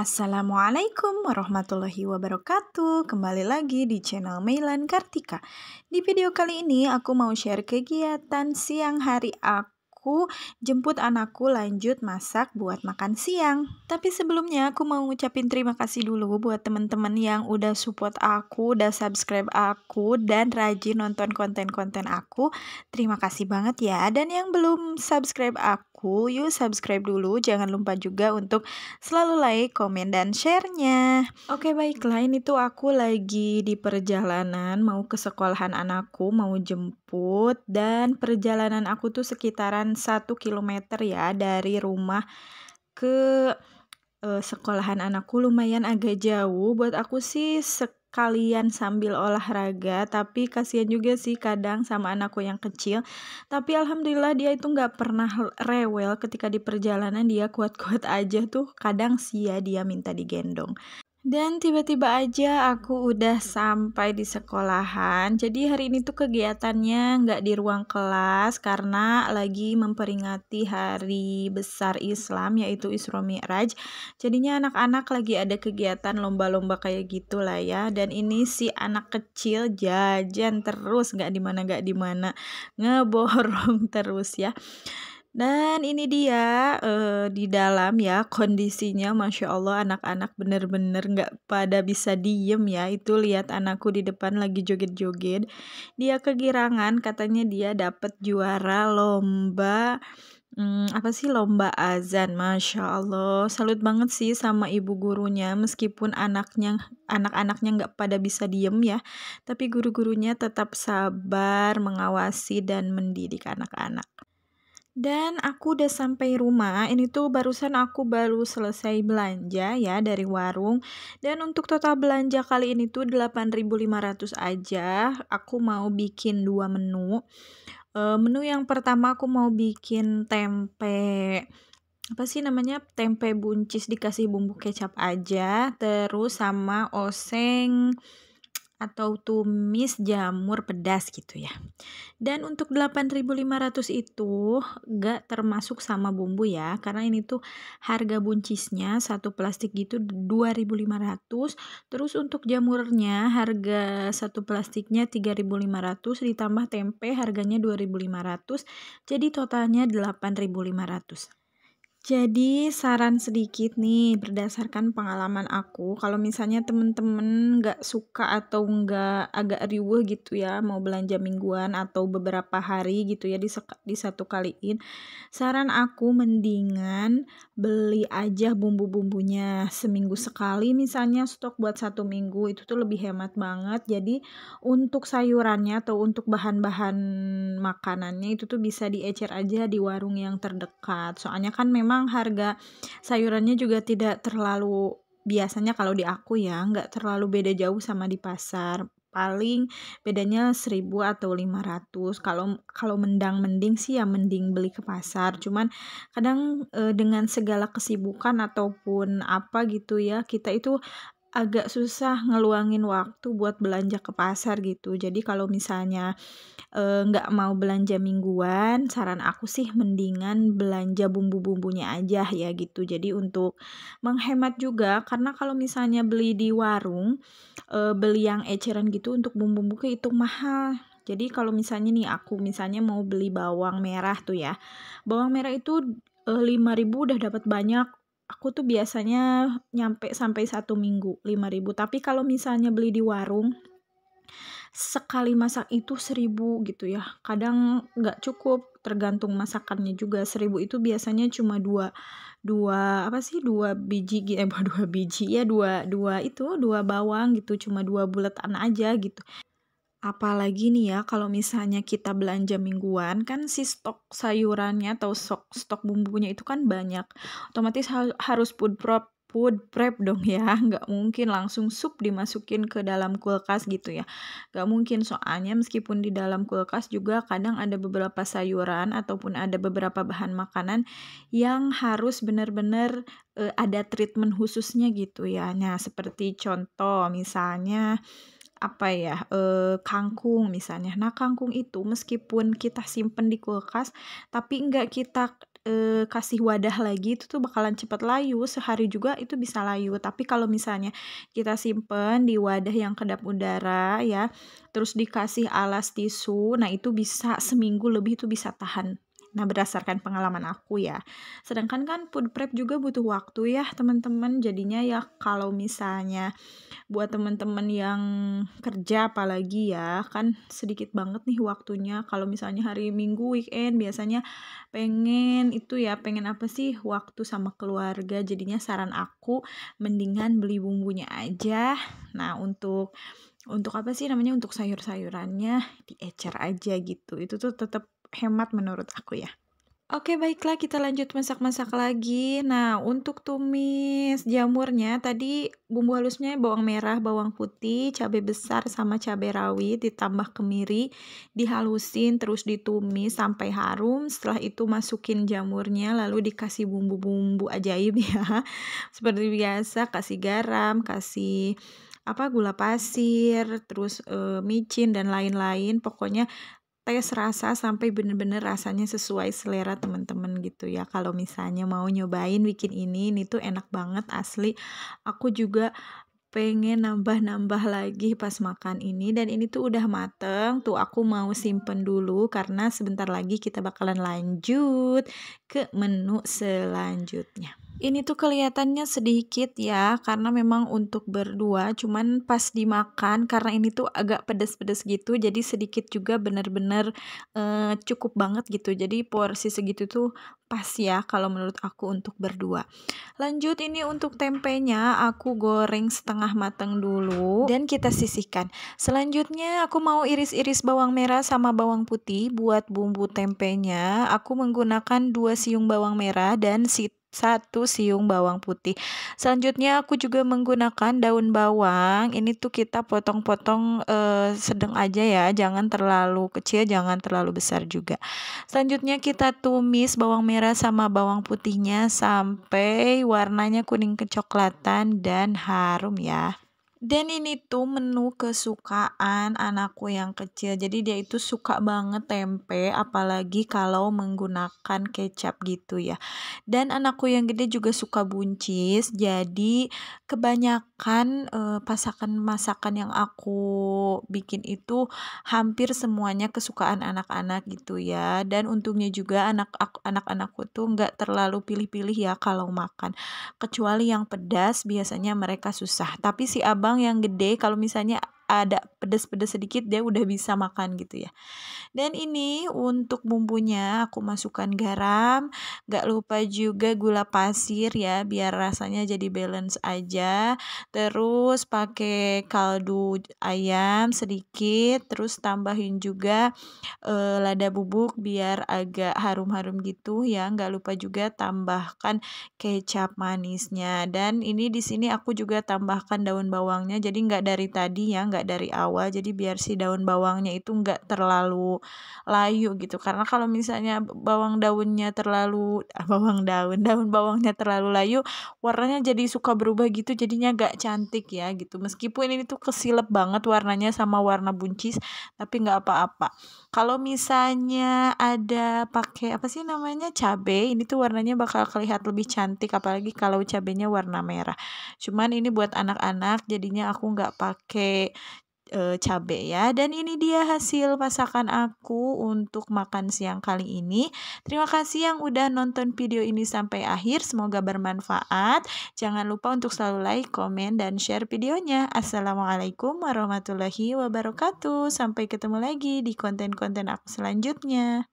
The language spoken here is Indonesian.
Assalamualaikum warahmatullahi wabarakatuh. Kembali lagi di channel Mailan Kartika. Di video kali ini aku mau share kegiatan siang hari aku jemput anakku lanjut masak buat makan siang. Tapi sebelumnya aku mau ngucapin terima kasih dulu buat teman-teman yang udah support aku, udah subscribe aku dan rajin nonton konten-konten aku. Terima kasih banget ya. Dan yang belum subscribe aku, yuk subscribe dulu. Jangan lupa juga untuk selalu like, komen, dan share-nya. Oke, baiklah, ini tuh aku lagi di perjalanan mau ke sekolahan anakku, mau jemput, dan perjalanan aku tuh sekitaran 1 kilometer ya dari rumah ke sekolahan anakku, lumayan agak jauh. Buat aku sih sekalian sambil olahraga, tapi kasihan juga sih kadang sama anakku yang kecil. Tapi alhamdulillah dia itu nggak pernah rewel ketika di perjalanan, dia kuat-kuat aja tuh. Kadang sih ya dia minta digendong. Dan tiba-tiba aja aku udah sampai di sekolahan. Jadi hari ini tuh kegiatannya nggak di ruang kelas karena lagi memperingati hari besar Islam yaitu Isra Mi'raj. Jadinya anak-anak lagi ada kegiatan lomba-lomba kayak gitulah ya. Dan ini si anak kecil jajan terus, nggak di mana ngeborong terus ya. Dan ini dia di dalam ya kondisinya, Masya Allah, anak-anak bener-bener nggak pada bisa diem ya. Itu lihat anakku di depan lagi joget-joget. Dia kegirangan, katanya dia dapat juara lomba apa sih, lomba azan. Masya Allah, salut banget sih sama ibu gurunya. Meskipun anak-anaknya nggak pada bisa diem ya, tapi guru-gurunya tetap sabar mengawasi dan mendidik anak-anak. Dan aku udah sampai rumah, ini tuh barusan aku baru selesai belanja ya dari warung. Dan untuk total belanja kali ini tuh 8.500 aja. Aku mau bikin 2 menu. Menu yang pertama aku mau bikin tempe, apa sih namanya, tempe buncis dikasih bumbu kecap aja. Terus sama oseng atau tumis jamur pedas gitu ya. Dan untuk 8.500 itu gak termasuk sama bumbu ya, karena ini tuh harga buncisnya satu plastik gitu 2.500. Terus untuk jamurnya harga satu plastiknya 3.500 ditambah tempe harganya 2.500. Jadi totalnya 8.500. Jadi saran sedikit nih berdasarkan pengalaman aku, kalau misalnya temen-temen nggak suka atau nggak agak riweuh gitu ya mau belanja mingguan atau beberapa hari gitu ya di satu kaliin, saran aku mendingan beli aja bumbu-bumbunya seminggu sekali, misalnya stok buat 1 minggu, itu tuh lebih hemat banget. Jadi untuk sayurannya atau untuk bahan-bahan makanannya itu tuh bisa diecer aja di warung yang terdekat. Soalnya kan memang harga sayurannya juga tidak terlalu, biasanya kalau di aku ya nggak terlalu beda jauh sama di pasar. Paling bedanya 1.000 atau 500. Kalau mending sih ya mending beli ke pasar. Cuman kadang dengan segala kesibukan ataupun apa gitu ya, kita itu agak susah ngeluangin waktu buat belanja ke pasar gitu. Jadi kalau misalnya nggak mau belanja mingguan, saran aku sih mendingan belanja bumbu-bumbunya aja ya gitu. Jadi untuk menghemat juga, karena kalau misalnya beli di warung, beli yang eceran gitu untuk bumbu-bumbu kehitung mahal. Jadi kalau misalnya nih aku misalnya mau beli bawang merah tuh ya, bawang merah itu 5.000 udah dapat banyak. Aku tuh biasanya nyampe sampai 1 minggu 5.000. Tapi kalau misalnya beli di warung, sekali masak itu 1.000 gitu ya. Kadang nggak cukup, tergantung masakannya juga. 1.000 itu biasanya cuma dua dua apa sih, dua biji dua biji ya, dua bawang gitu, cuma 2 bulatan aja gitu. Apalagi nih ya kalau misalnya kita belanja mingguan kan si stok sayurannya atau stok bumbunya itu kan banyak. Otomatis harus food prep dong ya. Nggak mungkin langsung sup dimasukin ke dalam kulkas gitu ya. Nggak mungkin, soalnya meskipun di dalam kulkas juga kadang ada beberapa sayuran ataupun ada beberapa bahan makanan yang harus benar-benar ada treatment khususnya gitu ya. Nah, seperti contoh misalnya apa ya, kangkung misalnya. Nah, kangkung itu meskipun kita simpen di kulkas, tapi enggak kita kasih wadah lagi itu tuh bakalan cepet layu, sehari juga itu bisa layu. Tapi kalau misalnya kita simpen di wadah yang kedap udara ya, terus dikasih alas tisu, nah itu bisa seminggu lebih itu bisa tahan. Nah, berdasarkan pengalaman aku ya. Sedangkan kan food prep juga butuh waktu ya, teman-teman. Jadinya ya kalau misalnya buat teman-teman yang kerja apalagi ya, kan sedikit banget nih waktunya. Kalau misalnya hari Minggu weekend biasanya pengen apa sih, waktu sama keluarga. Jadinya saran aku mendingan beli bumbunya aja. Nah, untuk apa sih namanya, untuk sayur-sayurannya diecer aja gitu. Itu tuh tetap hemat menurut aku ya. Oke, baiklah kita lanjut masak-masak lagi. Nah, untuk tumis jamurnya tadi bumbu halusnya bawang merah, bawang putih, cabai besar sama cabai rawit ditambah kemiri, dihalusin terus ditumis sampai harum. Setelah itu masukin jamurnya lalu dikasih bumbu-bumbu ajaib ya. Seperti biasa kasih garam, kasih gula pasir, terus micin dan lain-lain. Pokoknya tes rasa sampai bener-bener rasanya sesuai selera teman-teman gitu ya. Kalau misalnya mau nyobain bikin ini tuh enak banget asli. Aku juga pengen nambah-nambah lagi pas makan ini, dan ini tuh udah mateng. Tuh aku mau simpen dulu karena sebentar lagi kita bakalan lanjut ke menu selanjutnya. Ini tuh kelihatannya sedikit ya, karena memang untuk berdua, cuman pas dimakan karena ini tuh agak pedes-pedes gitu, jadi sedikit juga bener-bener cukup banget gitu. Jadi porsi segitu tuh pas ya kalau menurut aku untuk berdua. Lanjut, ini untuk tempenya aku goreng setengah matang dulu dan kita sisihkan. Selanjutnya aku mau iris-iris bawang merah sama bawang putih buat bumbu tempenya. Aku menggunakan 2 siung bawang merah dan 1 siung bawang putih. Selanjutnya aku juga menggunakan daun bawang. Ini tuh kita potong-potong sedang aja ya, jangan terlalu kecil, jangan terlalu besar juga. Selanjutnya kita tumis bawang merah sama bawang putihnya sampai warnanya kuning kecoklatan dan harum ya. Dan ini tuh menu kesukaan anakku yang kecil. Jadi dia itu suka banget tempe, apalagi kalau menggunakan kecap gitu ya. Dan anakku yang gede juga suka buncis. Jadi kebanyakan masakan yang aku bikin itu hampir semuanya kesukaan anak-anak gitu ya. Dan untungnya juga anak-anakku tuh nggak terlalu pilih-pilih ya kalau makan. Kecuali yang pedas biasanya mereka susah. Tapi si abang yang gede kalau misalnya ada pedas-pedas sedikit dia udah bisa makan gitu ya. Dan ini untuk bumbunya aku masukkan garam, gak lupa juga gula pasir ya biar rasanya jadi balance aja. Terus pakai kaldu ayam sedikit, terus tambahin juga lada bubuk biar agak harum-harum gitu ya. Gak lupa juga tambahkan kecap manisnya. Dan ini di sini aku juga tambahkan daun bawangnya, jadi nggak dari tadi ya, nggak dari awal. Jadi biar si daun bawangnya itu nggak terlalu layu gitu. Karena kalau misalnya daun bawangnya terlalu layu, warnanya jadi suka berubah gitu, jadinya nggak cantik ya gitu. Meskipun ini tuh kesilep banget warnanya sama warna buncis, tapi nggak apa-apa. Kalau misalnya ada pakai cabai, ini tuh warnanya bakal kelihatan lebih cantik, apalagi kalau cabainya warna merah. Cuman ini buat anak-anak, jadinya aku nggak pakai cabai ya. Dan ini dia hasil masakan aku untuk makan siang kali ini. Terima kasih yang udah nonton video ini sampai akhir, semoga bermanfaat. Jangan lupa untuk selalu like, komen, dan share videonya. Assalamualaikum warahmatullahi wabarakatuh. Sampai ketemu lagi di konten-konten aku selanjutnya.